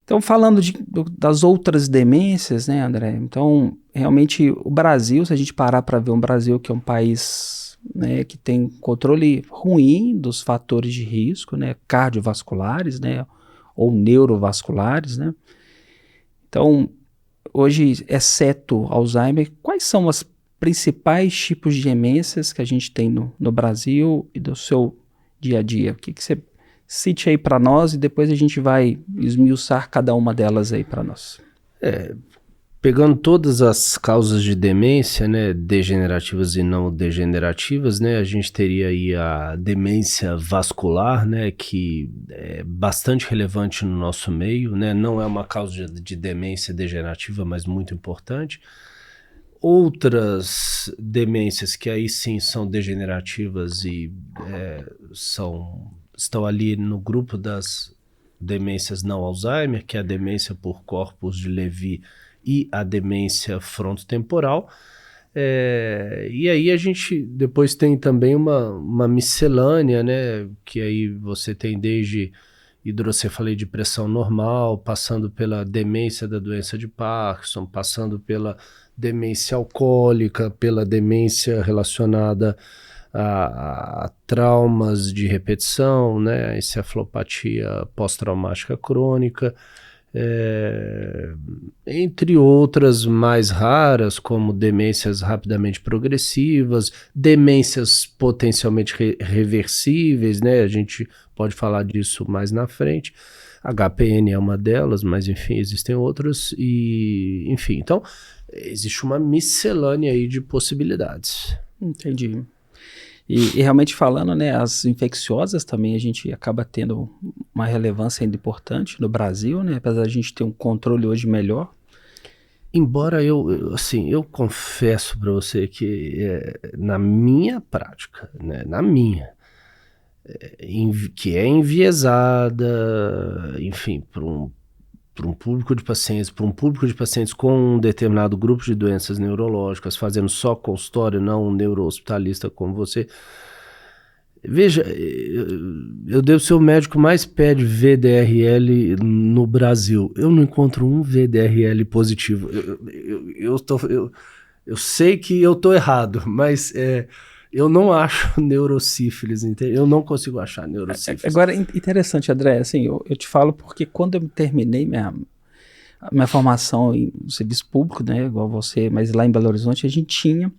Então, falando das outras demências, né, André? Então, realmente, o Brasil, se a gente parar para ver um Brasil que é um país, né, que tem controle ruim dos fatores de risco, né, cardiovasculares, né, ou neurovasculares, né? Então, hoje, exceto Alzheimer, quais são os principais tipos de demências que a gente tem no Brasil e do seu dia a dia? O que você cite aí para nós e depois a gente vai esmiuçar cada uma delas aí para nós. Pegando todas as causas de demência, né, degenerativas e não degenerativas, né, a gente teria aí a demência vascular, né, que é bastante relevante no nosso meio, né, não é uma causa de demência degenerativa, mas muito importante. Outras demências que aí sim são degenerativas e estão ali no grupo das demências não Alzheimer, que é a demência por corpos de Levy e a demência frontotemporal. E aí a gente depois tem também uma miscelânea, né, que aí você tem desde hidrocefalia de pressão normal, passando pela demência da doença de Parkinson, passando pela demência alcoólica, pela demência relacionada a traumas de repetição, né, a encefalopatia pós-traumática crônica, entre outras mais raras, como demências rapidamente progressivas, demências potencialmente reversíveis, né, a gente pode falar disso mais na frente. HPN é uma delas, mas enfim, existem outras e, enfim, então existe uma miscelânea aí de possibilidades. Entendi. E realmente falando, né, as infecciosas também a gente acaba tendo uma relevância ainda importante no Brasil, né, apesar de a gente ter um controle hoje melhor. Embora eu confesso para você que na minha prática, né, que é enviesada, enfim, para um público de pacientes com um determinado grupo de doenças neurológicas, fazendo só consultório, não um neurohospitalista como você. Veja, eu devo ser o médico mais pede VDRL no Brasil. Eu não encontro um VDRL positivo. Eu sei que eu estou errado, mas eu não acho neurosífilis, entende? Eu não consigo achar neurosífilis. Agora, interessante, André, assim, eu te falo porque quando eu terminei minha formação em serviço público, né, igual você, mas lá em Belo Horizonte a gente tinha,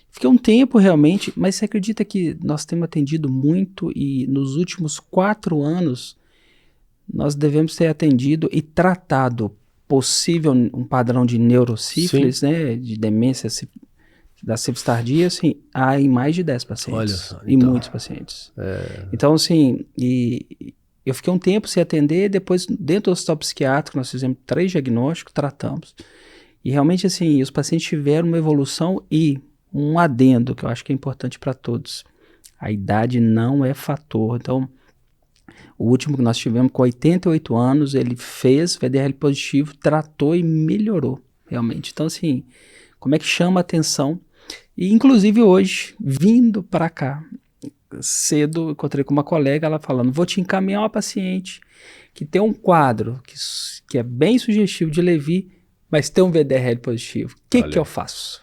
fiquei um tempo realmente, mas você acredita que nós temos atendido muito e nos últimos 4 anos nós devemos ter atendido e tratado possível um padrão de neurosífilis, né, de demência da sífilis tardia, assim, há em mais de 10 pacientes. Olha só, então, em muitos pacientes. Então, assim, eu fiquei um tempo sem atender, depois, dentro do hospital psiquiátrico, nós fizemos 3 diagnósticos, tratamos. E realmente, assim, os pacientes tiveram uma evolução e um adendo, que eu acho que é importante para todos. A idade não é fator. Então, o último que nós tivemos, com 88 anos, ele fez VDRL positivo, tratou e melhorou, realmente. Então, assim, como é que chama a atenção? E, inclusive, hoje, vindo para cá, cedo, encontrei com uma colega, ela falando, vou te encaminhar uma paciente que tem um quadro que é bem sugestivo de Levy, mas tem um VDRL positivo. O que eu faço?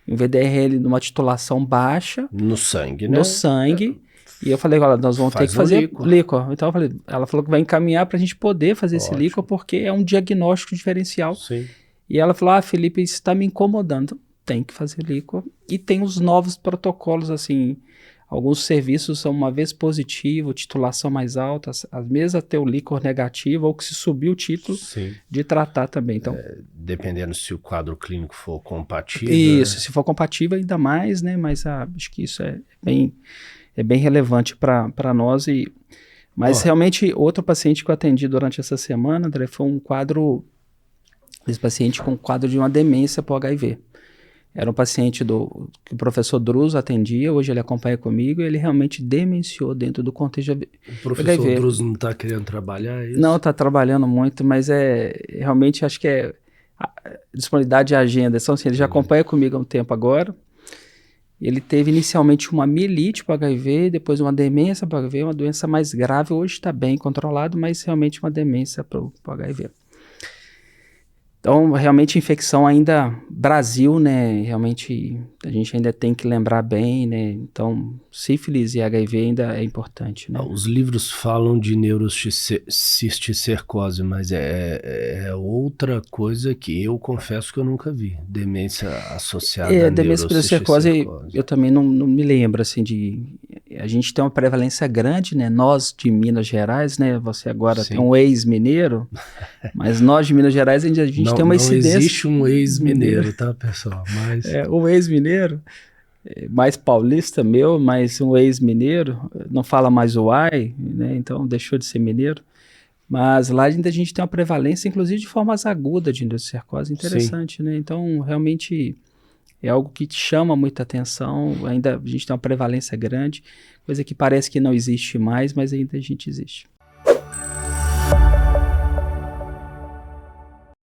Um VDRL numa titulação baixa. No sangue, né? No sangue. E eu falei, olha, nós vamos ter que fazer líquor. Então ela falou que vai encaminhar para a gente poder fazer esse líquor, porque é um diagnóstico diferencial. Sim. E ela falou, Felipe, isso está me incomodando. Tem que fazer líquor. E tem os novos protocolos, assim, alguns serviços são uma vez positivo, titulação mais alta, às vezes até o líquor negativo, ou que se subir o título, sim, de tratar também. Então, dependendo se o quadro clínico for compatível. Isso, né? Se for compatível ainda mais, né? Mas acho que isso é bem relevante para nós. Mas realmente, outro paciente que eu atendi durante essa semana, André, foi um quadro, esse paciente com um quadro de uma demência por HIV. Era um paciente que o professor Druso atendia, hoje ele acompanha comigo, e ele realmente demenciou dentro do contexto de HIV. O professor Druso não está querendo trabalhar, é isso? Não, está trabalhando muito, mas realmente acho que disponibilidade de agenda. Então, assim, ele já acompanha comigo há um tempo agora, ele teve inicialmente uma mielite para HIV, depois uma demência para HIV, uma doença mais grave. Hoje está bem controlado, mas realmente uma demência para o HIV. Então, realmente, infecção ainda, Brasil, né, realmente a gente ainda tem que lembrar bem, né, então, sífilis e HIV ainda é importante, né. Os livros falam de neurocisticercose, mas é outra coisa que eu confesso que eu nunca vi, demência associada a Demência por cistercose, neurocisticercose. eu também não me lembro, assim, a gente tem uma prevalência grande, né, nós de Minas Gerais, né, você agora Sim. tem um ex-mineiro, mas nós de Minas Gerais a gente tem uma incidência... Não existe um ex-mineiro, tá, pessoal? Mas... o ex-mineiro, mais paulista meu, mas um ex-mineiro, não fala mais o ai, né, então deixou de ser mineiro, mas lá ainda a gente tem uma prevalência, inclusive de formas agudas de endocercose, interessante, né, então realmente é algo que te chama muita atenção, ainda a gente tem uma prevalência grande, coisa que parece que não existe mais, mas ainda a gente existe.